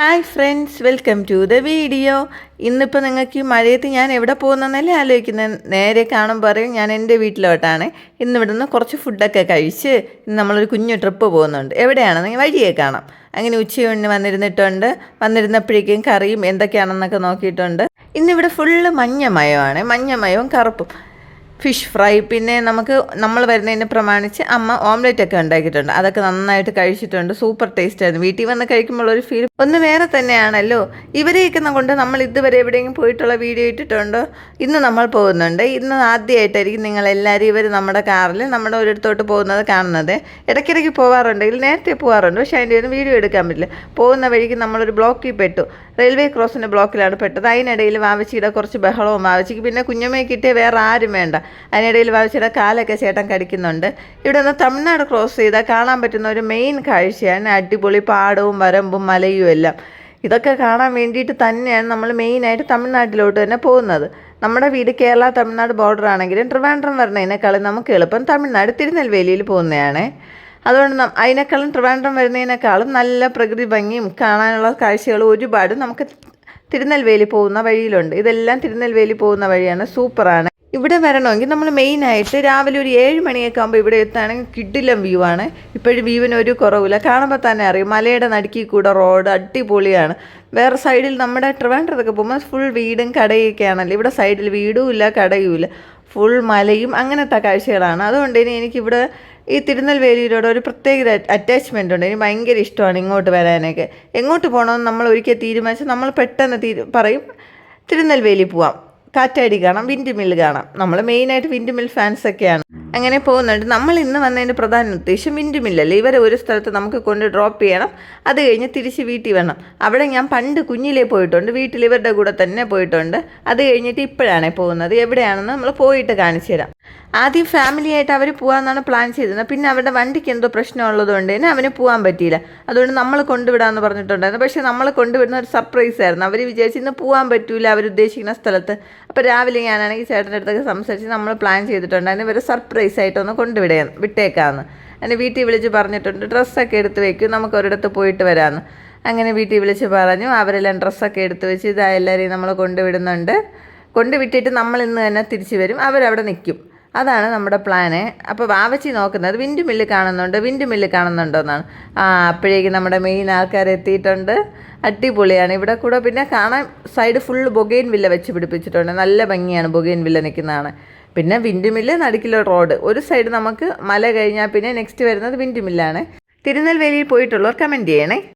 Hi friends, welcome to the video. ഇന്നിപ്പോൾ നിങ്ങൾക്ക് ഈ മഴയത്ത് ഞാൻ എവിടെ പോകുന്നതെന്നല്ലേ ആലോചിക്കുന്നത്. നേരെ കാണുമ്പോൾ പറയും ഞാൻ എൻ്റെ വീട്ടിലോട്ടാണ്. ഇന്നിവിടെ നിന്ന് കുറച്ച് ഫുഡൊക്കെ കഴിച്ച് ഇന്ന് നമ്മളൊരു കുഞ്ഞു ട്രിപ്പ് പോകുന്നുണ്ട്. എവിടെയാണെന്ന് വഴിയെ കാണാം. അങ്ങനെ ഉച്ചയൂണിന് വന്നിരുന്നപ്പോഴേക്കും കറിയും എന്തൊക്കെയാണെന്നൊക്കെ നോക്കിയിട്ടുണ്ട്. ഇന്നിവിടെ ഫുള്ള് മഞ്ഞമയമാണ്, മഞ്ഞമയവും കറുപ്പും. ഫിഷ് ഫ്രൈ, പിന്നെ നമ്മൾ വരുന്നതിനെ പ്രമാണിച്ച് അമ്മ ഓംലെറ്റൊക്കെ ഉണ്ടാക്കിയിട്ടുണ്ട്. അതൊക്കെ നന്നായിട്ട് കഴിച്ചിട്ടുണ്ട്. സൂപ്പർ ടേസ്റ്റായിരുന്നു. വീട്ടിൽ വന്ന് കഴിക്കുമ്പോൾ ഒരു ഫീൽ ഒന്ന് വേറെ തന്നെയാണല്ലോ. ഇവരെയൊക്കെ കൊണ്ട് നമ്മൾ ഇതുവരെ എവിടെയെങ്കിലും പോയിട്ടുള്ള വീഡിയോ ഇട്ടിട്ടുണ്ടോ? ഇന്ന് നമ്മൾ പോകുന്നുണ്ട്. ഇന്ന് ആദ്യമായിട്ടായിരിക്കും നിങ്ങളെല്ലാവരും ഇവർ നമ്മുടെ കാറിൽ നമ്മുടെ ഒരിടത്തോട്ട് പോകുന്നത് കാണുന്നത്. ഇടയ്ക്കിടയ്ക്ക് പോകാറുണ്ടെങ്കിൽ നേരത്തെ പോകാറുണ്ട്, പക്ഷേ അതിൻ്റെ ഒന്നും വീഡിയോ എടുക്കാൻ പറ്റില്ല. പോകുന്ന വഴിക്ക് നമ്മളൊരു ബ്ലോക്കിൽ പെട്ടു. റെയിൽവേ ക്രോസിൻ്റെ ബ്ലോക്കിലാണ് പെട്ടത്. അതിനിടയിൽ വാവച്ചിയുടെ കുറച്ച് ബഹളവും, വാവച്ചിക്ക് പിന്നെ കുഞ്ഞമ്മയെ കിട്ടിയ വേറെ ആരും വേണ്ട. അതിനിടയിൽ വാവച്ചിയുടെ കാലൊക്കെ ചേട്ടൻ കടിക്കുന്നുണ്ട്. ഇവിടെ നിന്ന് തമിഴ്നാട് ക്രോസ് ചെയ്താൽ കാണാൻ പറ്റുന്ന ഒരു മെയിൻ കാഴ്ചയാണ് അടിപൊളി പാടവും വരമ്പും മലയും എല്ലാം. ഇതൊക്കെ കാണാൻ വേണ്ടിയിട്ട് തന്നെയാണ് നമ്മൾ മെയിനായിട്ട് തമിഴ്നാട്ടിലോട്ട് തന്നെ പോകുന്നത്. നമ്മുടെ വീട് കേരള തമിഴ്നാട് ബോർഡർ ആണെങ്കിലും ട്രിവാൻഡ്രം വരുന്നതിനേക്കാളും നമുക്ക് എളുപ്പം തമിഴ്നാട് തിരുനെൽവേലിയിൽ പോകുന്നതാണ്. അതുകൊണ്ട് അതിനേക്കാളും ട്രിവാൻഡ്രം വരുന്നതിനേക്കാളും നല്ല പ്രകൃതി ഭംഗിയും കാണാനുള്ള കാഴ്ചകളും ഒരുപാട് നമുക്ക് തിരുനെൽവേലി പോകുന്ന വഴിയിലുണ്ട്. ഇതെല്ലാം തിരുനെൽവേലി പോകുന്ന വഴിയാണ്, സൂപ്പറാണ്. ഇവിടെ വരണമെങ്കിൽ നമ്മൾ മെയിനായിട്ട് രാവിലെ ഒരു 7 മണിയൊക്കെ ആകുമ്പോൾ ഇവിടെ എത്തുകയാണെങ്കിൽ കിടിലം വ്യൂ ആണ്. ഇപ്പോഴും വ്യൂവിന് ഒരു കുറവില്ല. കാണുമ്പോൾ തന്നെ അറിയും, മലയുടെ നടുക്കിൽ കൂടെ റോഡ് അടിപൊളിയാണ്. വേറെ സൈഡിൽ നമ്മുടെ ട്രിവാൻഡ്രത്തൊക്കെ പോകുമ്പോൾ ഫുൾ വീടും കടയൊക്കെയാണല്ലോ. ഇവിടെ സൈഡിൽ വീടും ഇല്ല കടയും ഇല്ല, ഫുൾ മലയും അങ്ങനത്തെ കാഴ്ചകളാണ്. അതുകൊണ്ട് ഇനി എനിക്കിവിടെ ഈ തിരുനെൽവേലിയിലൂടെ ഒരു പ്രത്യേക അറ്റാച്ച്മെൻ്റ് ഉണ്ട്. എനിക്ക് ഭയങ്കര ഇഷ്ടമാണ് ഇങ്ങോട്ട് വരാനൊക്കെ. എങ്ങോട്ട് പോകണമെന്ന് നമ്മൾ ഒരിക്കൽ തീരുമാനിച്ച് നമ്മൾ പെട്ടെന്ന് പറയും തിരുനെൽവേലി പോവാം, കാറ്റാടി കാണാം, വിൻഡ് മില്ല് കാണാം. നമ്മൾ മെയിനായിട്ട് വിൻഡ് മിൽ ഫാൻസൊക്കെയാണ്. അങ്ങനെ പോകുന്നുണ്ട്. നമ്മൾ ഇന്ന് വന്നതിൻ്റെ പ്രധാന ഉദ്ദേശം വിൻഡ് മില്ലല്ലേ, ഇവരെ ഒരു സ്ഥലത്ത് നമുക്ക് കൊണ്ട് ഡ്രോപ്പ് ചെയ്യണം. അത് കഴിഞ്ഞ് തിരിച്ച് വീട്ടിൽ വരണം. അവിടെ ഞാൻ പണ്ട് കുഞ്ഞിലേ പോയിട്ടുണ്ട്, വീട്ടിൽ ഇവരുടെ കൂടെ തന്നെ പോയിട്ടുണ്ട്. അത് കഴിഞ്ഞിട്ട് ഇപ്പോഴാണ് പോകുന്നത്. എവിടെയാണെന്ന് നമ്മൾ പോയിട്ട് കാണിച്ചു തരാം. ആദ്യം ഫാമിലിയായിട്ട് അവർ പോകാമെന്നാണ് പ്ലാൻ ചെയ്തിരുന്നത്. പിന്നെ അവരുടെ വണ്ടിക്ക് എന്തോ പ്രശ്നമുള്ളതുകൊണ്ട് തന്നെ അവന് പോകാൻ പറ്റിയില്ല. അതുകൊണ്ട് നമ്മൾ കൊണ്ടുവിടാമെന്ന് പറഞ്ഞിട്ടുണ്ടായിരുന്നു. പക്ഷേ നമ്മൾ കൊണ്ടുവിടുന്ന ഒരു സർപ്രൈസ് ആയിരുന്നു. അവർ വിചാരിച്ച് ഇന്ന് പോകാൻ പറ്റില്ല അവരുദ്ദേശിക്കുന്ന സ്ഥലത്ത്. അപ്പോൾ രാവിലെ ഞാനാണെങ്കിൽ ചേട്ടൻ്റെ അടുത്തൊക്കെ സംസാരിച്ച് നമ്മൾ പ്ലാൻ ചെയ്തിട്ടുണ്ടായിരുന്നു ഇവർ സർപ്രൈസ് ആയിട്ടൊന്ന് വിട്ടേക്കാമെന്ന്. എന്നെ വീട്ടിൽ വിളിച്ച് പറഞ്ഞിട്ടുണ്ട്, ഡ്രസ്സൊക്കെ എടുത്ത് വയ്ക്കും, നമുക്ക് ഒരിടത്ത് പോയിട്ട് വരാമെന്ന്. അങ്ങനെ വീട്ടിൽ വിളിച്ച് പറഞ്ഞു. അവരെല്ലാം ഡ്രസ്സൊക്കെ എടുത്ത് വെച്ച് ഇതാ എല്ലാവരെയും നമ്മൾ കൊണ്ടുവിടുന്നുണ്ട്. കൊണ്ടുവിട്ടിട്ട് നമ്മൾ ഇന്ന് തന്നെ തിരിച്ച് വരും. അവരവിടെ നിൽക്കും. അതാണ് നമ്മുടെ പ്ലാന്. അപ്പോൾ വാവച്ചി നോക്കുന്നത് വിൻഡ് മില്ല് കാണുന്നുണ്ടോ എന്നാണ്. അപ്പോഴേക്കും നമ്മുടെ മെയിൻ ആൾക്കാർ എത്തിയിട്ടുണ്ട്. അടിപൊളിയാണ് ഇവിടെ കൂടെ. പിന്നെ കാണാൻ സൈഡ് ഫുള്ള് ബൊഗെയിൻ വില്ല വെച്ച് പിടിപ്പിച്ചിട്ടുണ്ട്. നല്ല ഭംഗിയാണ് ബൊഗെയിൻ വില്ല നിൽക്കുന്നതാണ്. പിന്നെ വിൻഡ് മില്ല്, നടുക്കിലെ റോഡ്. ഒരു സൈഡ് നമുക്ക് മല കഴിഞ്ഞാൽ പിന്നെ നെക്സ്റ്റ് വരുന്നത് വിൻഡ് മില്ലാണ്. തിരുനെൽവേലിയിൽ പോയിട്ടുള്ളവർ കമൻറ്റ് ചെയ്യണേ.